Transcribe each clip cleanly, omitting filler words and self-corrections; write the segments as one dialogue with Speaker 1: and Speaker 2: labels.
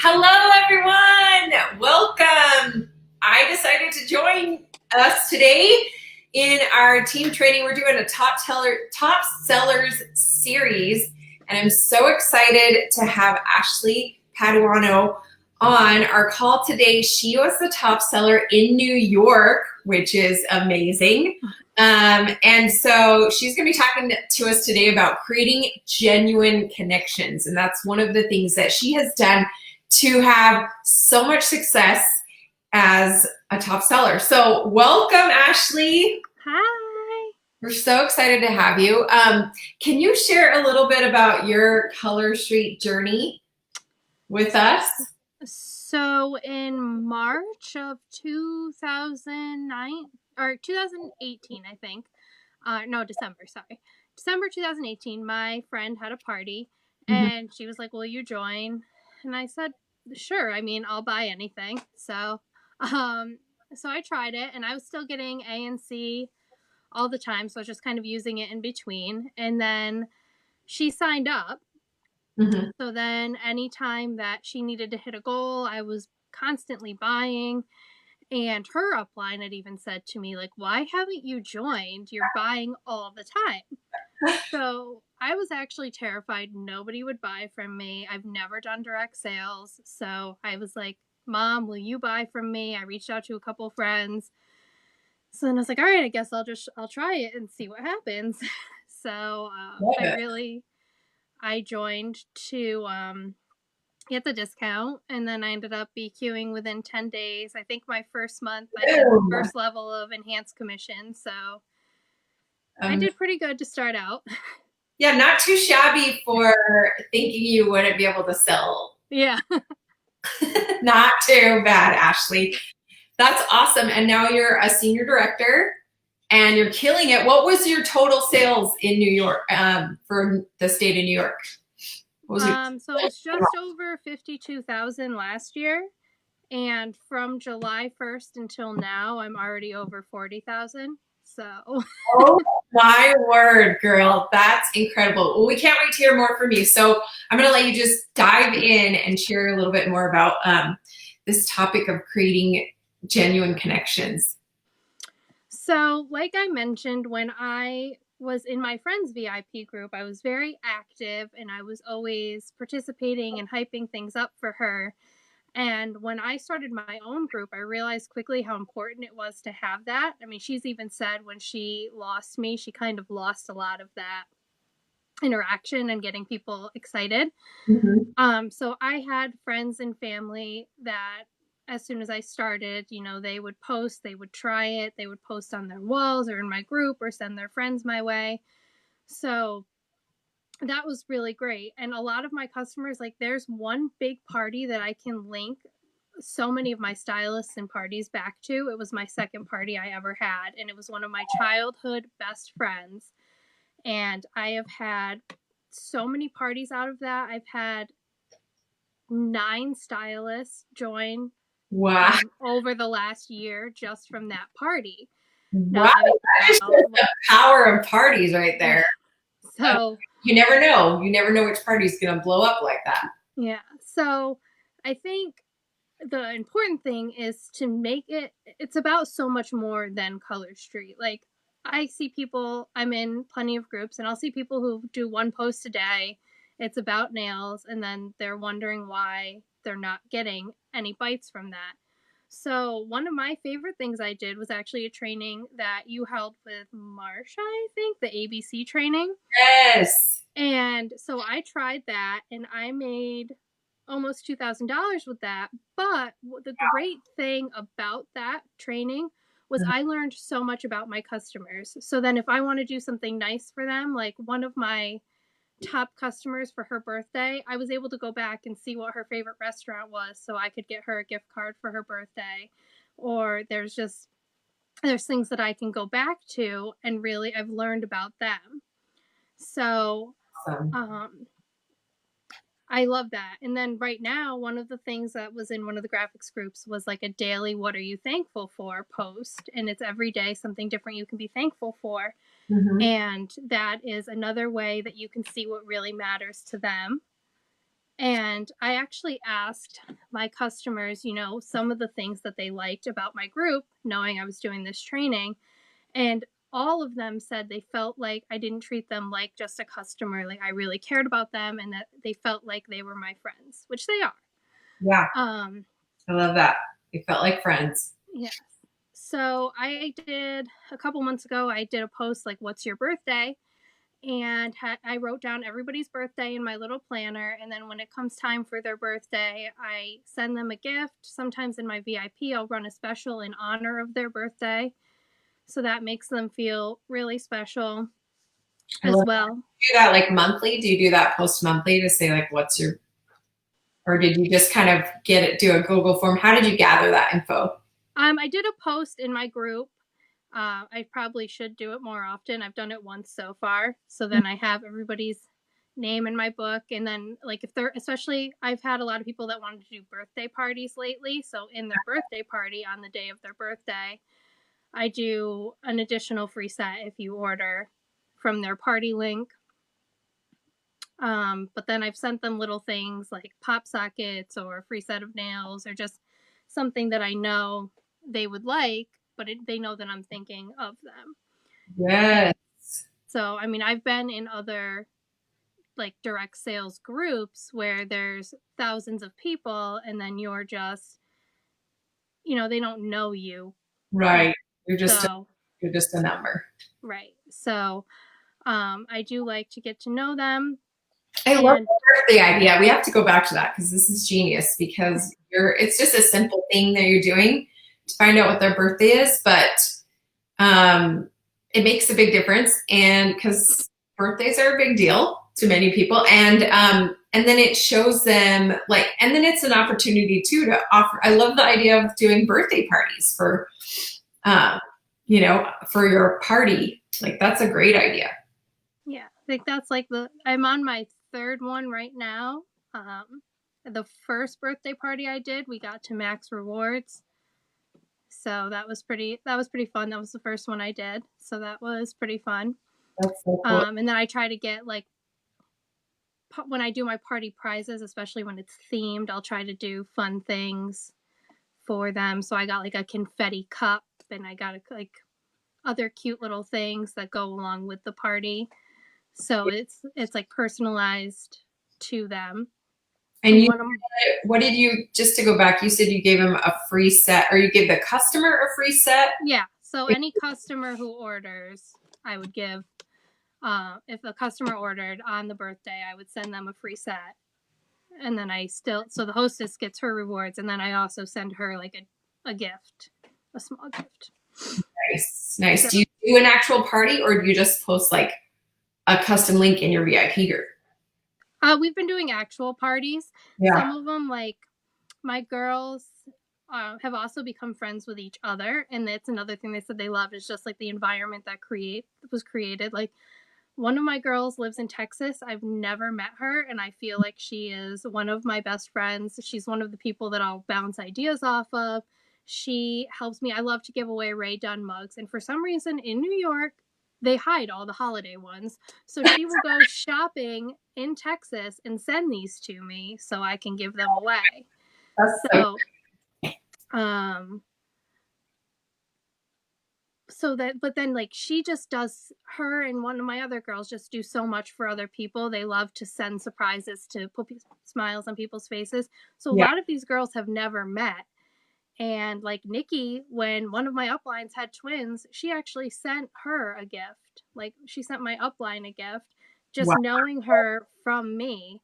Speaker 1: Hello, everyone. Welcome. I decided to join us today in our team training. We're doing a top sellers series, and I'm so excited to have Ashley Paduano on our call today. She was the top seller in New York, which is amazing. And so she's going to be talking to us today about creating genuine connections. And that's one of the things that she has done to have so much success as a top seller. So welcome, Ashley.
Speaker 2: Hi.
Speaker 1: We're so excited to have you. Can you share a little bit about your Color Street journey with us?
Speaker 2: So in March of 2009 or 2018, I think. No, December, sorry. December 2018, my friend had a party and she was like, "Will you join?" And I said, "Sure. I mean, I'll buy anything." So I tried it and I was still getting A and C all the time, so I was just kind of using it in between. And then she signed up.
Speaker 1: Mm-hmm.
Speaker 2: So then anytime that she needed to hit a goal, I was constantly buying. And her upline had even said to me, like, "Why haven't you joined? You're buying all the time." So I was actually terrified nobody would buy from me. I've never done direct sales. So I was like, "Mom, will you buy from me?" I reached out to a couple friends. So then I was like, "All right, I guess I'll try it and see what happens." So I joined to get the discount, and then I ended up BQing within 10 days. I think my first month I hit the first level of enhanced commission, so I did pretty good to start out.
Speaker 1: Yeah, not too shabby for thinking you wouldn't be able to sell.
Speaker 2: Yeah.
Speaker 1: Not too bad, Ashley. That's awesome. And now you're a senior director and you're killing it. What was your total sales in New York for the state of New York?
Speaker 2: So it was just over 52,000 last year, and from July 1st until now, I'm already over 40,000. So
Speaker 1: Oh my word, girl. That's incredible. Well, we can't wait to hear more from you. So I'm going to let you just dive in and share a little bit more about this topic of creating genuine connections.
Speaker 2: So, like I mentioned, when I was in my friend's VIP group, I was very active and I was always participating and hyping things up for her. And when I started my own group, I realized quickly how important it was to have that. I mean, she's even said when she lost me, she kind of lost a lot of that interaction and getting people excited. So I had friends and family that as soon as I started, they would post, they would try it, they would post on their walls or in my group or send their friends my way. So that was really great. And a lot of my customers, like, there's one big party that I can link so many of my stylists and parties back to. It was my second party I ever had, and it was one of my childhood best friends. And I have had so many parties out of that. I've had 9 stylists join
Speaker 1: Wow.
Speaker 2: over the last year just from that party.
Speaker 1: Wow.
Speaker 2: Now,
Speaker 1: That is the power of parties right there.
Speaker 2: So
Speaker 1: you never know. You never know which party's going to blow up like that.
Speaker 2: Yeah. So I think the important thing is to make it's about so much more than Color Street. Like, I see people, I'm in plenty of groups, and I'll see people who do one post a day. It's about nails, and then they're wondering why they're not getting any bites from that. So one of my favorite things I did was actually a training that you held with Marsha, I think, the ABC training.
Speaker 1: Yes.
Speaker 2: And so I tried that and I made almost $2,000 with that. But the great thing about that training was I learned so much about my customers. So then if I want to do something nice for them, like one of my top customers for her birthday, I was able to go back and see what her favorite restaurant was so I could get her a gift card for her birthday. Or there's things that I can go back to and really I've learned about them. So
Speaker 1: Awesome.
Speaker 2: I love that. And then right now, one of the things that was in one of the graphics groups was like a daily "What are you thankful for?" post. And it's every day something different you can be thankful for. And that is another way that you can see what really matters to them. And I actually asked my customers, some of the things that they liked about my group, knowing I was doing this training. And all of them said they felt like I didn't treat them like just a customer, like I really cared about them and that they felt like they were my friends, which they are.
Speaker 1: Yeah.
Speaker 2: Um,
Speaker 1: I love that. They felt like friends.
Speaker 2: yes. So I did a couple months ago, I did a post like, what's your birthday? And I wrote down everybody's birthday in my little planner. And then when it comes time for their birthday, I send them a gift. Sometimes in my VIP, I'll run a special in honor of their birthday. So that makes them feel really special
Speaker 1: I
Speaker 2: as
Speaker 1: love
Speaker 2: well.
Speaker 1: that. Do you do that like monthly? Do you do that post monthly to say like, or did you just kind of do a Google form? How did you gather that info?
Speaker 2: I did a post in my group. I probably should do it more often. I've done it once so far. So then I have everybody's name in my book. And then like if they're, especially I've had a lot of people that wanted to do birthday parties lately. So in their birthday party on the day of their birthday, I do an additional free set if you order from their party link. But then I've sent them little things like pop sockets or a free set of nails or just something that I know they would like, but they know that I'm thinking of them.
Speaker 1: Yes.
Speaker 2: So, I mean, I've been in other like direct sales groups where there's thousands of people and then you're just, they don't know you.
Speaker 1: Right. You're just
Speaker 2: So,
Speaker 1: a number.
Speaker 2: right. So, I do like to get to know them.
Speaker 1: I love the birthday idea. We have to go back to that because this is genius because it's just a simple thing that you're doing to find out what their birthday is, but it makes a big difference. And because birthdays are a big deal to many people. And then it shows them and then it's an opportunity too to offer. I love the idea of doing birthday parties for your party. Like that's a great idea.
Speaker 2: Yeah, I think that's I'm on my third one right now. The first birthday party I did, we got to max rewards. So that was pretty fun. That was the first one I did. So that was pretty fun.
Speaker 1: That's so cool.
Speaker 2: And then I try to get when I do my party prizes, especially when it's themed, I'll try to do fun things for them. So I got a confetti cup and I got other cute little things that go along with the party. So it's personalized to them.
Speaker 1: And what did you, just to go back, you said you gave them a free set or you gave the customer a free set?
Speaker 2: Yeah. So any customer who orders, I would give, if a customer ordered on the birthday, I would send them a free set. And then so the hostess gets her rewards. And then I also send her a gift, a small gift.
Speaker 1: Nice. Nice. So, do you do an actual party or do you just post a custom link in your VIP group?
Speaker 2: We've been doing actual parties. Yeah. Some of them, my girls have also become friends with each other. And that's another thing they said they love is just the environment that was created. One of my girls lives in Texas. I've never met her. And I feel like she is one of my best friends. She's one of the people that I'll bounce ideas off of. She helps me. I love to give away Ray Dunn mugs. And for some reason in New York, they hide all the holiday ones. So she will go shopping in Texas and send these to me so I can give them away. But then she just does, her and one of my other girls just do so much for other people. They love to send surprises to put smiles on people's faces. So a lot of these girls have never met. And Nikki, when one of my uplines had twins, she actually sent her a gift. She sent my upline a gift, just knowing her from me.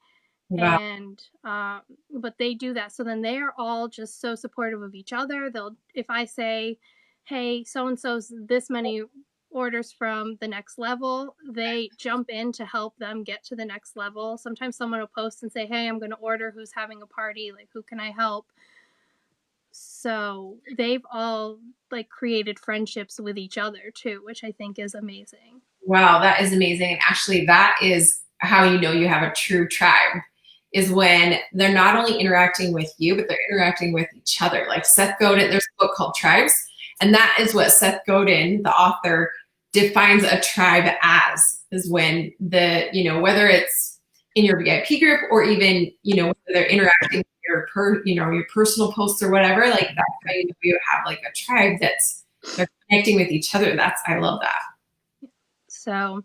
Speaker 2: Wow. And but they do that. So then they are all just so supportive of each other. If I say, hey, so-and-so's this many orders from the next level, they jump in to help them get to the next level. Sometimes someone will post and say, hey, I'm going to order who's having a party. Who can I help? So they've all created friendships with each other too, which I think is amazing.
Speaker 1: Wow, that is amazing. And actually that is how you know you have a true tribe, is when they're not only interacting with you, but they're interacting with each other. Like Seth Godin, there's a book called Tribes, and that is what Seth Godin, the author, defines a tribe as, is when whether it's in your VIP group, or even, whether they're interacting with your personal posts or whatever, like that's how you have like a tribe they're connecting with each other. I love that.
Speaker 2: So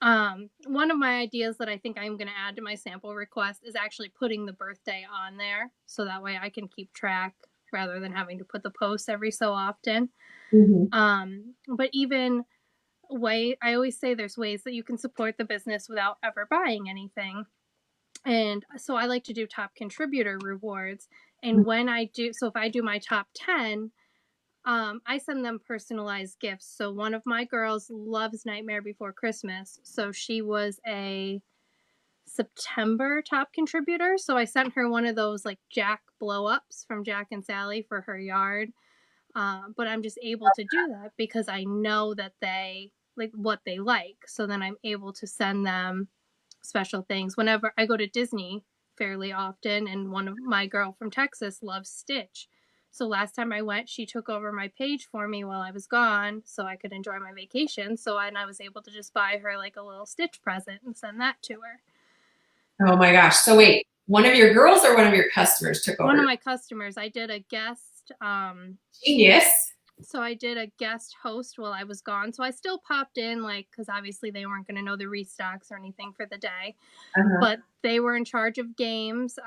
Speaker 2: one of my ideas that I think I'm going to add to my sample request is actually putting the birthday on there, so that way I can keep track rather than having to put the post every so often. But even I always say there's ways that you can support the business without ever buying anything. And so I like to do top contributor rewards. And when I do, so if I do my top 10, I send them personalized gifts. So one of my girls loves Nightmare Before Christmas. So she was a September top contributor. So I sent her one of those like Jack blow ups from Jack and Sally for her yard. But I'm just able to do that because I know that they like what they like. So then I'm able to send them special things. Whenever I go to Disney fairly often, and one of my girl from Texas loves Stitch. So last time I went, she took over my page for me while I was gone so I could enjoy my vacation. So I was able to just buy her like a little Stitch present and send that to her.
Speaker 1: Oh my gosh. So wait, one of your girls or one of your customers took over?
Speaker 2: One of my customers. I did a guest.
Speaker 1: Genius.
Speaker 2: So I did a guest host while I was gone. So I still popped in, like, because obviously they weren't going to know the restocks or anything for the day. But they were in charge of games.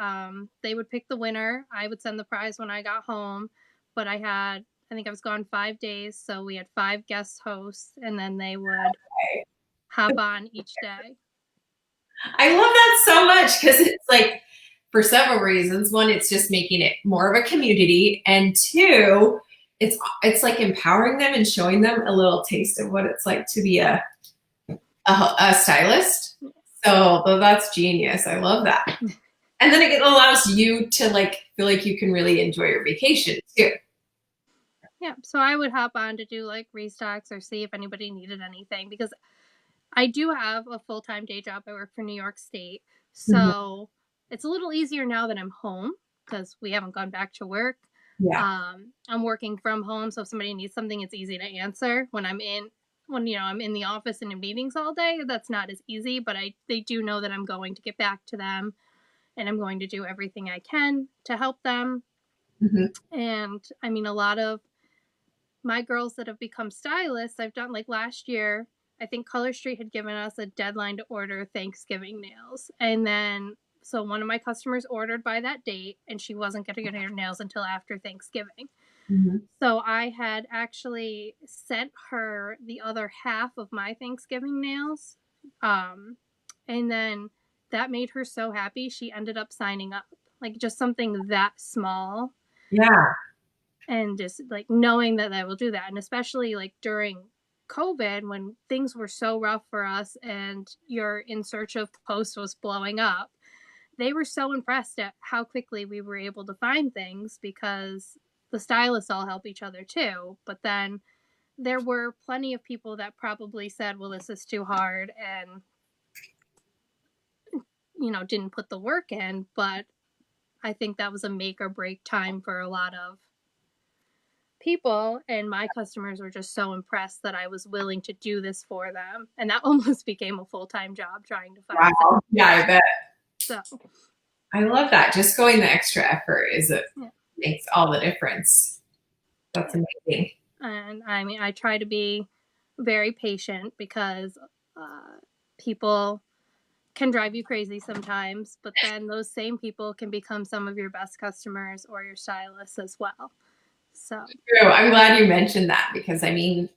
Speaker 2: They would pick the winner. I would send the prize when I got home. But I think I was gone 5 days. So we had 5 guest hosts, and then they would hop on each day.
Speaker 1: I love that so much because it's like, for several reasons. One, it's just making it more of a community. And two, it's like empowering them and showing them a little taste of what it's like to be a stylist. So that's genius. I love that. And then it allows you to like feel like you can really enjoy your vacation too.
Speaker 2: Yeah. So I would hop on to do like restocks or see if anybody needed anything, because I do have a full-time day job. I work for New York State. So it's a little easier now that I'm home because we haven't gone back to work.
Speaker 1: Yeah.
Speaker 2: I'm working from home. So if somebody needs something, it's easy to answer. When I'm in the office and in meetings all day, that's not as easy, but they do know that I'm going to get back to them and I'm going to do everything I can to help them. And I mean, a lot of my girls that have become stylists, I've done, like last year, I think Color Street had given us a deadline to order Thanksgiving nails. And then, so one of my customers ordered by that date, and she wasn't going to get her nails until after Thanksgiving. So I had actually sent her the other half of my Thanksgiving nails. And then that made her so happy, she ended up signing up. Like just something that small.
Speaker 1: Yeah.
Speaker 2: And just like knowing that I will do that. And especially like during COVID, when things were so rough for us and your In Search of post was blowing up, they were so impressed at how quickly we were able to find things, because the stylists all help each other too. But then there were plenty of people that probably said, well, this is too hard, and didn't put the work in. But I think that was a make or break time for a lot of people, and my customers were just so impressed that I was willing to do this for them, and that almost became a full-time job trying to find things.
Speaker 1: Yeah, I bet.
Speaker 2: So
Speaker 1: I love that. Just going the extra effort makes all the difference. That's amazing.
Speaker 2: And I mean, I try to be very patient because people can drive you crazy sometimes, but then those same people can become some of your best customers or your stylists as well. So
Speaker 1: True. I'm glad you mentioned that, because I mean,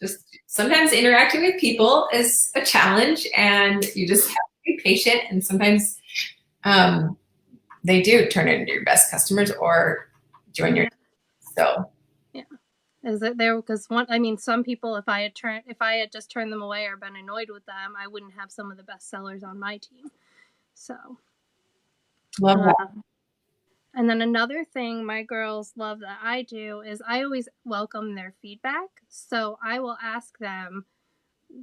Speaker 1: just sometimes interacting with people is a challenge, and you just have to be patient. And sometimes they do turn into your best customers or join your. So
Speaker 2: yeah, is it there? Because some people, if I had just turned them away or been annoyed with them, I wouldn't have some of the best sellers on my team. So
Speaker 1: love that.
Speaker 2: And then another thing my girls love that I do is I always welcome their feedback. So I will ask them,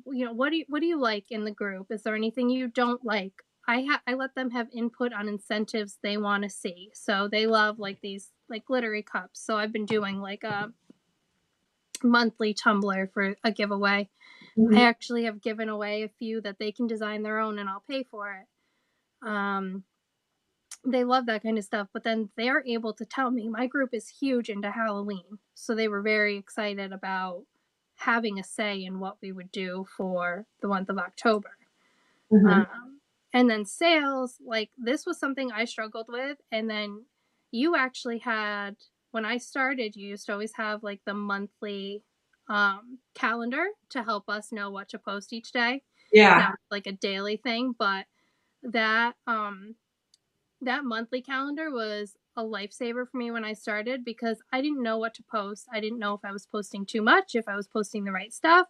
Speaker 2: what do you like in the group? Is there anything you don't like? I let them have input on incentives they want to see. So they love like these like glittery cups. So I've been doing like a monthly tumbler for a giveaway. I
Speaker 1: Mhm.
Speaker 2: actually have given away a few that they can design their own and I'll pay for it. They love that kind of stuff, but then they're able to tell me. My group is huge into Halloween, so they were very excited about having a say in what we would do for the month of October.
Speaker 1: Mhm.
Speaker 2: And then sales, like this was something I struggled with. And then you actually had, when I started, you used to always have like the monthly calendar to help us know what to post each day.
Speaker 1: Yeah.
Speaker 2: Now it's like a daily thing, but that that monthly calendar was a lifesaver for me when I started because I didn't know what to post. I didn't know if I was posting too much, if I was posting the right stuff.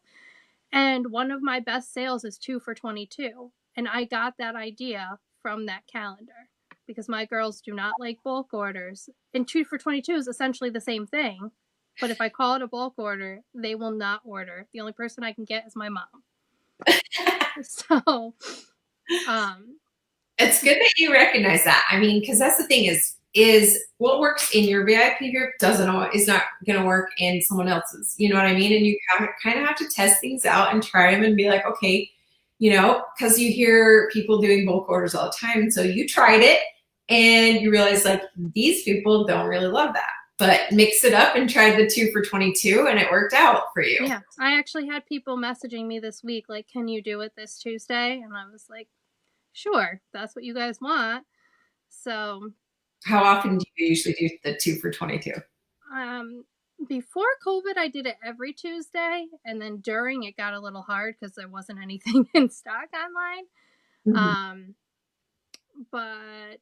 Speaker 2: And one of my best sales is 2 for 22. And I got that idea from that calendar because my girls do not like bulk orders. And 2 for 22 is essentially the same thing. But if I call it a bulk order, they will not order. The only person I can get is my mom. So, um,
Speaker 1: It's good that you recognize that. I mean, because that's the thing is what works in your VIP group doesn't always, is not going to work in someone else's. You know what I mean? And you kind of have to test things out and try them and be like, okay, because you hear people doing bulk orders all the time. And so you tried it and you realize like these people don't really love that. But mix it up and try the 2 for 22 and it worked out for you.
Speaker 2: yeah, I actually had people messaging me this week, like, can you do it this Tuesday? And I was like, sure, that's what you guys want. So,
Speaker 1: How often do you usually do the 2 for 22?
Speaker 2: um, before COVID, I did it every Tuesday, and then during it got a little hard because there wasn't anything in stock online.
Speaker 1: Mhm.
Speaker 2: Um, but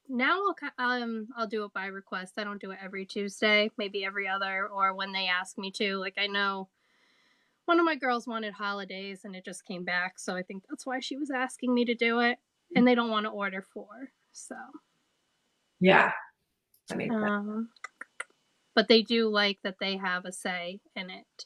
Speaker 2: now I'll do it by request. I don't do it every Tuesday, maybe every other, or when they ask me to. Like I know one of my girls wanted holidays, and it just came back, so I think that's why she was asking me to do it. And they don't want to order 4, so.
Speaker 1: Yeah, that makes sense.
Speaker 2: Um, but they do like that they have a say in it.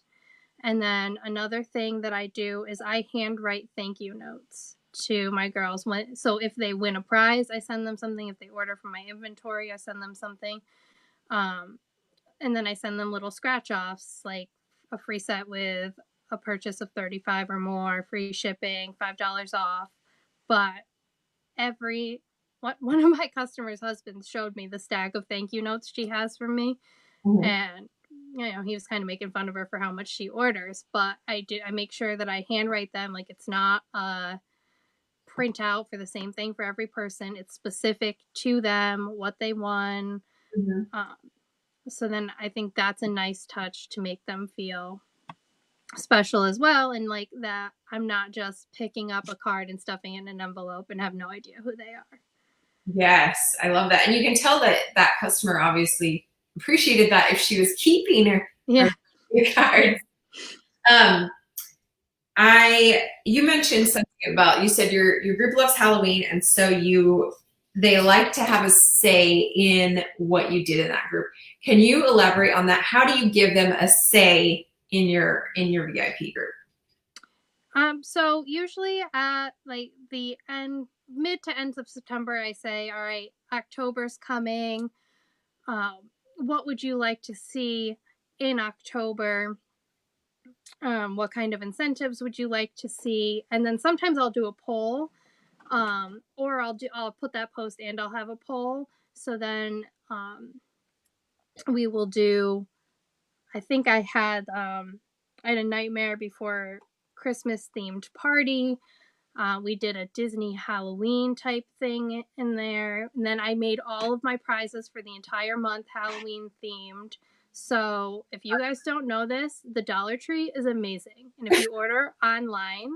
Speaker 2: And then another thing that I do is I handwrite thank you notes to my girls. So if they win a prize, I send them something. If they order from my inventory, I send them something. Um, and then I send them little scratch offs, like a free set with a purchase of 35 or more, free shipping, $5 off. But one of my customers' husbands showed me the stack of thank you notes she has from me,
Speaker 1: Mhm.
Speaker 2: and he was kind of making fun of her for how much she orders, but I make sure that I handwrite them. Like it's not a print out for the same thing for every person. It's specific to them, what they won.
Speaker 1: Mhm.
Speaker 2: um, so then I think that's a nice touch to make them feel special as well, and like that I'm not just picking up a card and stuffing it in an envelope and have no idea who they are.
Speaker 1: Yes, I love that. And you can tell that that customer obviously appreciated that if she was keeping her
Speaker 2: Yeah.
Speaker 1: cards. Um, you mentioned something about you said your group loves Halloween, and so they like to have a say in what you did in that group. Can you elaborate on that? How do you give them a say in your VIP group?
Speaker 2: So usually at like the mid to ends of September, I say, all right, October's coming. What would you like to see in October? What kind of incentives would you like to see? And then sometimes I'll do a poll, or I'll put that post and I'll have a poll. So then we will do. I think I had a nightmare before Christmas themed party. We did a Disney Halloween type thing in there. And then I made all of my prizes for the entire month Halloween themed. So if you guys don't know this, the Dollar Tree is amazing. And if you order online,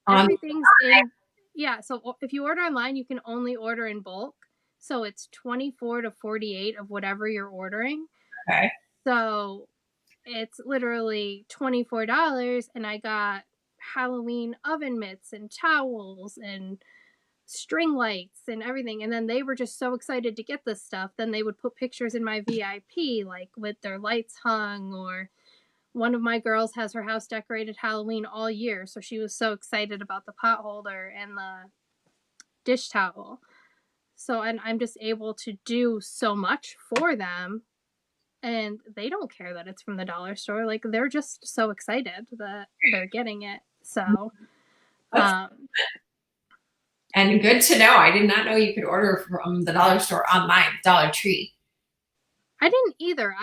Speaker 1: On
Speaker 2: everything's in. Yeah, so if you order online, you can only order in bulk. So it's 24 to 48 of whatever you're ordering.
Speaker 1: okay.
Speaker 2: So it's literally $24, and I got Halloween oven mitts and towels and string lights and everything. And then they were just so excited to get this stuff. Then they would put pictures in my VIP, like with their lights hung, or one of my girls has her house decorated Halloween all year. So she was so excited about the pot holder and the dish towel. So, and I'm just able to do so much for them. and they don't care that it's from the dollar store. Like, they're just so excited that they're getting it. So,
Speaker 1: That's and good to know. I did not know you could order from the dollar store online, Dollar Tree.
Speaker 2: I didn't either.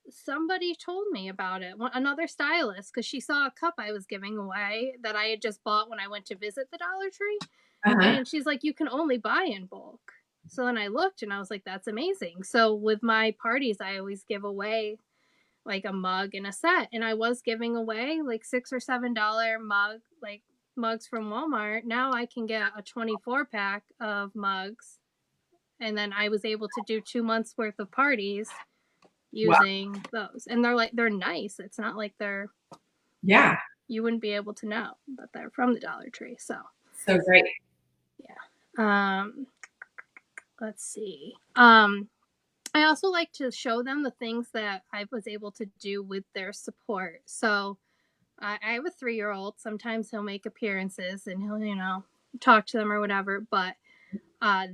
Speaker 2: Somebody told me about it. Another stylist, because she saw a cup I was giving away that I had just bought when I went to visit the Dollar Tree.
Speaker 1: Uh-huh.
Speaker 2: And she's like, you can only buy in bulk. So then I looked and I was like, that's amazing. So with my parties, I always give away like a mug and a set. And I was giving away like $6 or $7 mugs from Walmart. Now I can get a 24-pack of mugs. And then I was able to do 2 months worth of parties
Speaker 1: Wow.
Speaker 2: using those. And they're nice. It's not like
Speaker 1: Yeah.
Speaker 2: you wouldn't be able to know that they're from the Dollar Tree. So
Speaker 1: So great.
Speaker 2: yeah. Let's see. I also like to show them the things that I was able to do with their support. So I have a 3-year-old. Sometimes he'll make appearances and he'll, talk to them or whatever. But I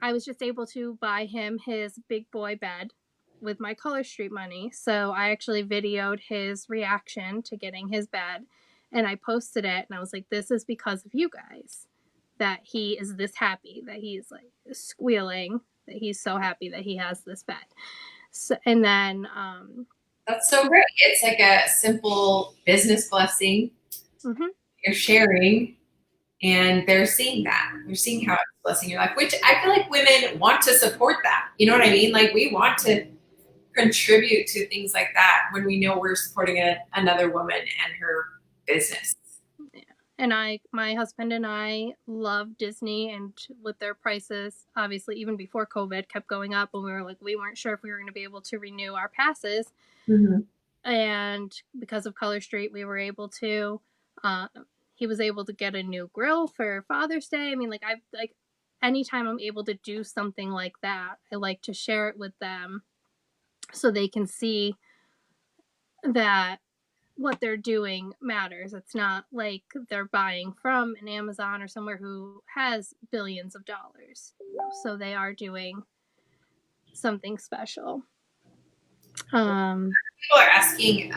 Speaker 2: was just able to buy him his big boy bed with my Color Street money. So I actually videoed his reaction to getting his bed and I posted it and I was like, this is because of you guys that he is this happy, that he's like squealing, that he's so happy that he has this bed. So, and then,
Speaker 1: That's so great. It's like a simple business blessing.
Speaker 2: mm-hmm.
Speaker 1: You're sharing, and they're seeing that. They're seeing how it's blessing your life, which I feel like women want to support that. You know what I mean? Like we want to contribute to things like that when we know we're supporting another woman and her business.
Speaker 2: Yeah. And my husband and I love Disney, and with their prices, obviously, even before COVID, kept going up, and we weren't sure if we were going to be able to renew our passes.
Speaker 1: Mm-hmm.
Speaker 2: And because of Color Street, we were able to. He was able to get a new grill for Father's Day. I mean, anytime I'm able to do something like that, I like to share it with them so they can see that what they're doing matters. It's not like they're buying from an Amazon or somewhere who has billions of dollars. So they are doing something special.
Speaker 1: People are asking,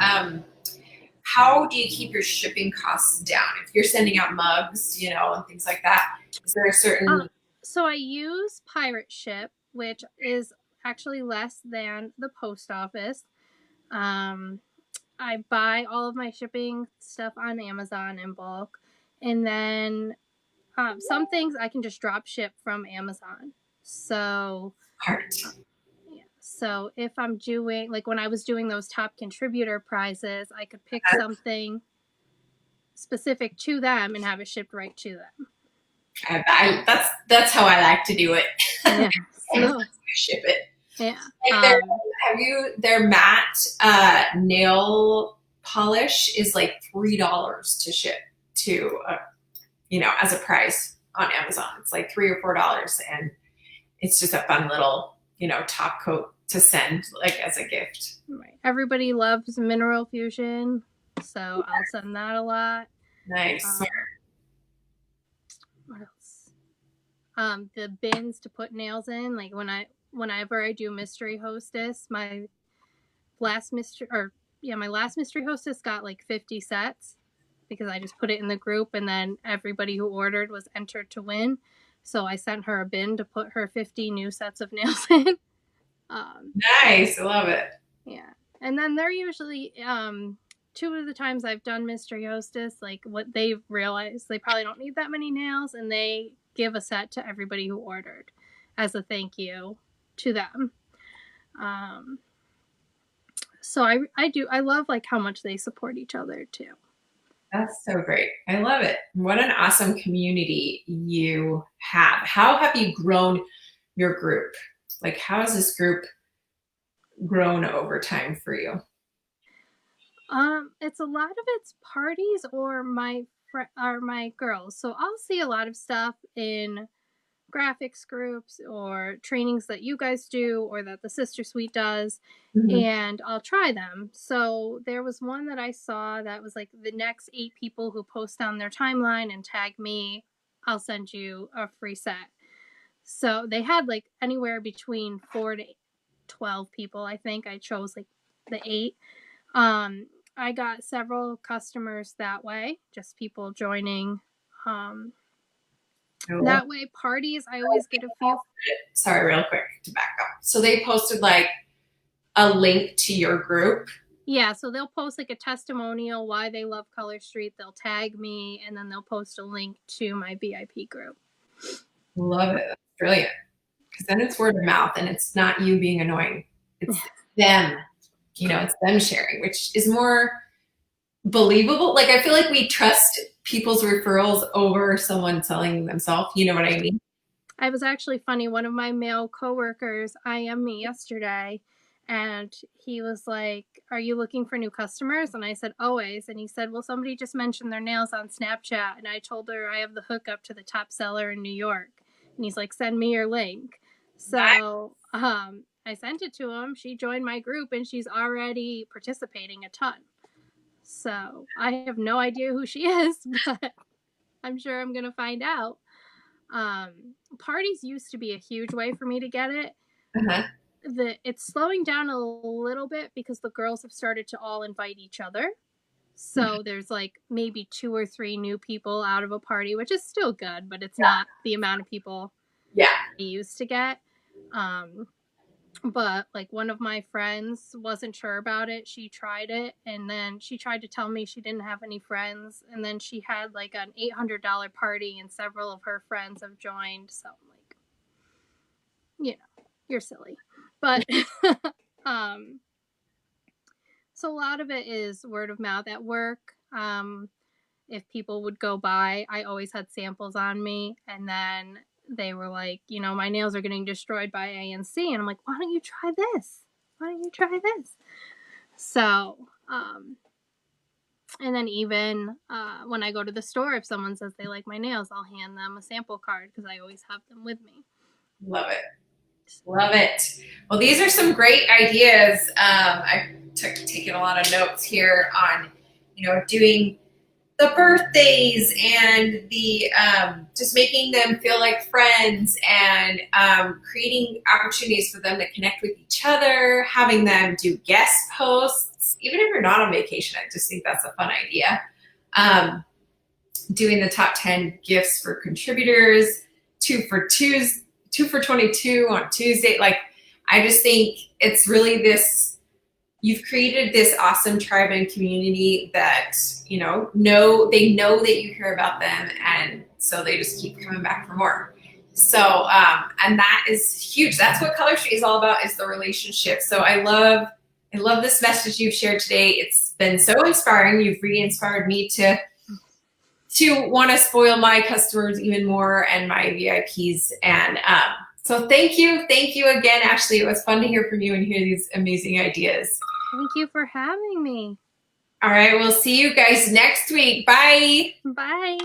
Speaker 1: how do you keep your shipping costs down? If you're sending out mugs, and things like that, is there a certain
Speaker 2: So I use Pirate Ship, which is actually less than the post office. I buy all of my shipping stuff on Amazon in bulk. And then some things I can just drop ship from Amazon. So,
Speaker 1: part?
Speaker 2: yeah. So if I'm doing, like when I was doing those top contributor prizes, I could pick something specific to them and have it shipped right to them.
Speaker 1: That's how I like to do it.
Speaker 2: Yeah. So,
Speaker 1: ship it.
Speaker 2: yeah.
Speaker 1: Their matte nail polish is like $3 to ship to as a price on Amazon. It's like $3 or $4, and it's just a fun little top coat to send like as a gift.
Speaker 2: Right. Everybody loves Mineral Fusion, so I'll send that a lot.
Speaker 1: Nice.
Speaker 2: What else? The bins to put nails in. Like whenever I do Mystery Hostess, my last mystery hostess got like 50 sets because I just put it in the group, and then everybody who ordered was entered to win. So I sent her a bin to put her 50 new sets of nails in.
Speaker 1: Nice. I love it.
Speaker 2: Yeah. And then they're usually, two of the times I've done Mystery Hostess, like what they've realized, they probably don't need that many nails, and they give a set to everybody who ordered as a thank you to them. So I love like how much they support each other too.
Speaker 1: That's so great. I love it. What an awesome community you have. How have you grown your group? Like, how has this group grown over time for you?
Speaker 2: It's a lot of it's parties or my girls. So I'll see a lot of stuff in graphics groups or trainings that you guys do or that the Sister Suite does,
Speaker 1: Mm-hmm.
Speaker 2: and I'll try them. So there was one that I saw that was like the next 8 people who post on their timeline and tag me, I'll send you a free set. So they had like anywhere between 4 12 people, I think. I chose like the 8. I got several customers that way, just people joining. That way, parties, I always get a few.
Speaker 1: Sorry, real quick to back up. So they posted like a link to your group.
Speaker 2: Yeah, so they'll post like a testimonial why they love Color Street. They'll tag me, and then they'll post a link to my VIP group.
Speaker 1: Love it. That's brilliant. Because then it's word of mouth and it's not you being annoying. It's them. It's them sharing, which is more believable. Like, I feel like we trust people's referrals over someone selling themselves. You know what I mean?
Speaker 2: I was actually funny. One of my male coworkers IM'd me yesterday, and he was like, "Are you looking for new customers?" And I said, "Always." And he said, "Well, somebody just mentioned their nails on Snapchat." And I told her I have the hookup to the top seller in New York. And he's like, "Send me your link." So I sent it to him. She joined my group, and she's already participating a ton. So I have no idea who she is, but I'm sure I'm going to find out. Parties used to be a huge way for me to get it. It's slowing down a little bit because the girls have started to all invite each other. So there's like maybe 2 or 3 new people out of a party, which is still good, but it's not the amount of people I used to get. But like one of my friends wasn't sure about it. She tried it, and then she tried to tell me she didn't have any friends, and then she had like an $800 party, and several of her friends have joined. So I'm like, you're silly. But so a lot of it is word of mouth at work. If people would go by, I always had samples on me, and then they were like, my nails are getting destroyed by ANC. And I'm like, why don't you try this? Why don't you try this? So, and then even when I go to the store, if someone says they like my nails, I'll hand them a sample card because I always have them with me.
Speaker 1: Love it. Love it. Well, these are some great ideas. I've taken a lot of notes here on, doing the birthdays and the just making them feel like friends, and creating opportunities for them to connect with each other, having them do guest posts, even if you're not on vacation. I just think that's a fun idea. Doing the top 10 gifts for contributors, 2 for 22 on Tuesday. Like, I just think it's really this, you've created this awesome tribe and community that, they know that you care about them. And so they just keep coming back for more. So, and that is huge. That's what Color Street is all about, is the relationship. So I love this message you've shared today. It's been so inspiring. You've re-inspired me to want to spoil my customers even more and my VIPs. And so thank you again, Ashley. It was fun to hear from you and hear these amazing ideas.
Speaker 2: Thank you for having me.
Speaker 1: All right, we'll see you guys next week. Bye.
Speaker 2: Bye.